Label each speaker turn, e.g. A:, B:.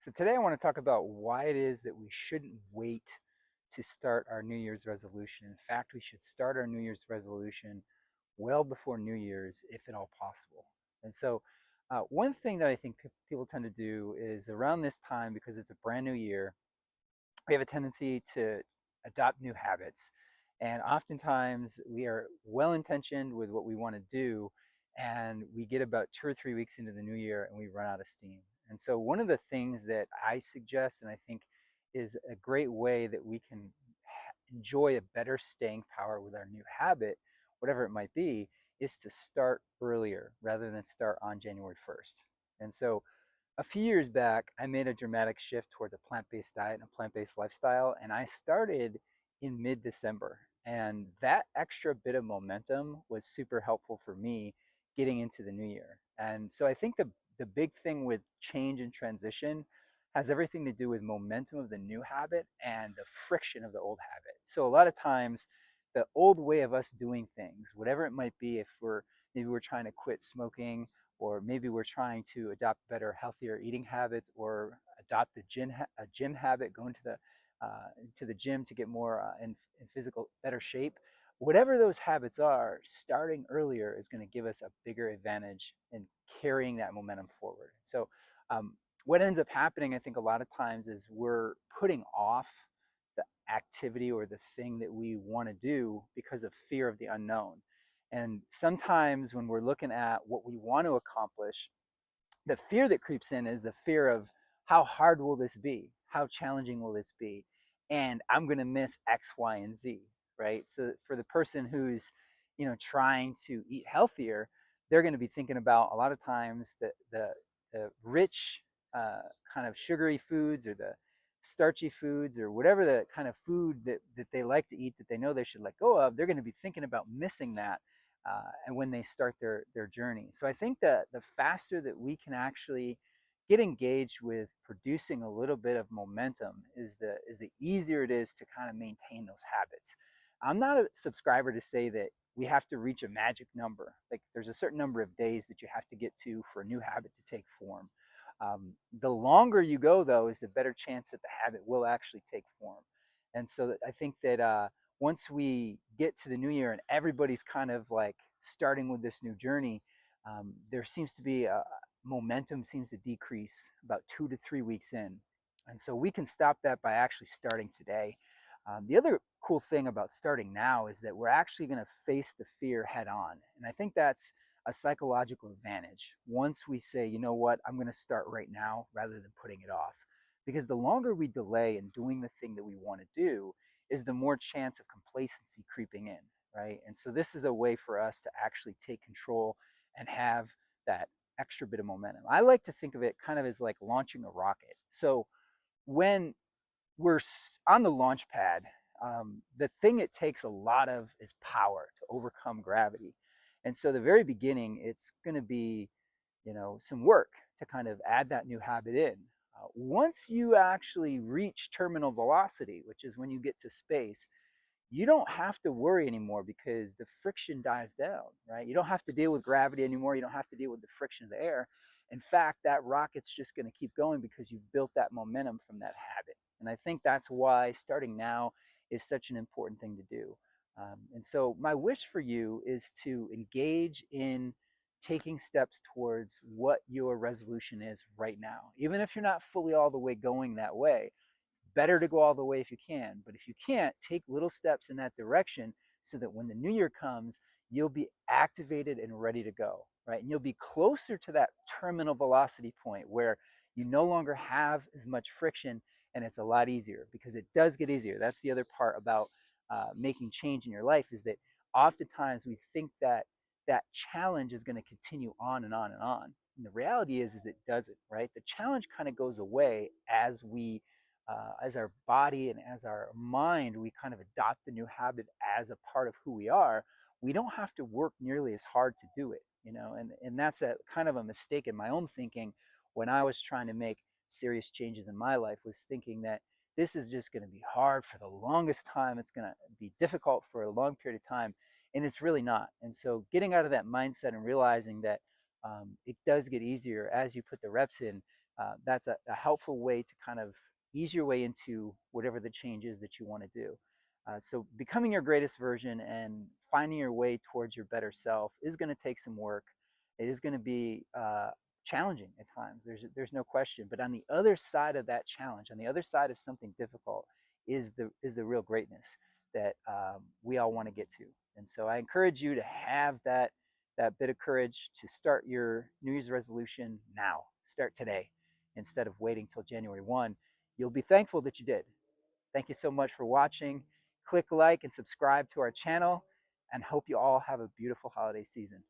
A: So today I want to talk about why it is that we shouldn't wait to start our New Year's resolution. In fact, we should start our New Year's resolution well before New Year's, if at all possible. And so, one thing that I think people tend to do is around this time, because it's a brand new year, we have a tendency to adopt new habits. And oftentimes we are well intentioned with what we want to do. And we get about 2 or 3 weeks into the new year and we run out of steam. And so, one of the things that I suggest, and I think is a great way that we can enjoy a better staying power with our new habit, whatever it might be, is to start earlier rather than start on January 1st. And so, a few years back, I made a dramatic shift towards a plant based diet and a plant based lifestyle. And I started in mid December. And that extra bit of momentum was super helpful for me getting into the new year. And so I think the big thing with change and transition has everything to do with momentum of the new habit and the friction of the old habit. So a lot of times, the old way of us doing things, whatever it might be, if we're trying to quit smoking, or maybe we're trying to adopt better, healthier eating habits, or adopt a gym habit, going to the gym to get more in physical better shape. Whatever those habits are, starting earlier is going to give us a bigger advantage in carrying that momentum forward. So, what ends up happening, I think, a lot of times is we're putting off the activity or the thing that we want to do because of fear of the unknown. And sometimes when we're looking at what we want to accomplish, the fear that creeps in is the fear of how hard will this be? How challenging will this be? And I'm going to miss X, Y, and Z, right? So for the person who's, trying to eat healthier, they're going to be thinking about a lot of times the rich kind of sugary foods, or the starchy foods, or whatever the kind of food that they like to eat that they know they should let go of. They're going to be thinking about missing that and when they start their journey. So I think that the faster that we can actually get engaged with producing a little bit of momentum is the easier it is to kind of maintain those habits. I'm not a subscriber to say that we have to reach a magic number. Like, there's a certain number of days that you have to get to for a new habit to take form. The longer you go, though, is the better chance that the habit will actually take form. And so I think that once we get to the new year and everybody's kind of like starting with this new journey, there seems to be momentum seems to decrease about 2 to 3 weeks in. And so we can stop that by actually starting today. The other cool thing about starting now is that we're actually going to face the fear head on. And I think that's a psychological advantage. Once we say, you know what, I'm going to start right now rather than putting it off. Because the longer we delay in doing the thing that we want to do, is the more chance of complacency creeping in, right? And so this is a way for us to actually take control and have that extra bit of momentum. I like to think of it kind of as like launching a rocket. So when we're on the launch pad, the thing it takes a lot of is power to overcome gravity. And so the very beginning, it's going to be, some work to kind of add that new habit in. Once you actually reach terminal velocity, which is when you get to space, you don't have to worry anymore because the friction dies down, right? You don't have to deal with gravity anymore. You don't have to deal with the friction of the air. In fact, that rocket's just going to keep going because you've built that momentum from that habit. And I think that's why starting now is such an important thing to do. And so, my wish for you is to engage in taking steps towards what your resolution is right now. Even if you're not fully all the way going that way, better to go all the way if you can. But if you can't, take little steps in that direction so that when the new year comes, you'll be activated and ready to go, right? And you'll be closer to that terminal velocity point where you no longer have as much friction, and it's a lot easier, because it does get easier. That's the other part about making change in your life, is that oftentimes we think that that challenge is going to continue on and on and on. And the reality is it doesn't, right? The challenge kind of goes away as our body and as our mind, we kind of adopt the new habit as a part of who we are. We don't have to work nearly as hard to do it, and that's a kind of a mistake in my own thinking when I was trying to make serious changes in my life, was thinking that this is just going to be hard for the longest time. It's going to be difficult for a long period of time, and it's really not. And so getting out of that mindset and realizing that it does get easier as you put the reps in that's a helpful way to kind of ease your way into whatever the change is that you want to do. So becoming your greatest version and finding your way towards your better self is going to take some work. It is going to be challenging at times. There's no question. But on the other side of that challenge, on the other side of something difficult, is the real greatness that we all want to get to. And so I encourage you to have that bit of courage to start your New Year's resolution now. Start today instead of waiting till January 1. You'll be thankful that you did. Thank you so much for watching. Click like and subscribe to our channel, and hope you all have a beautiful holiday season.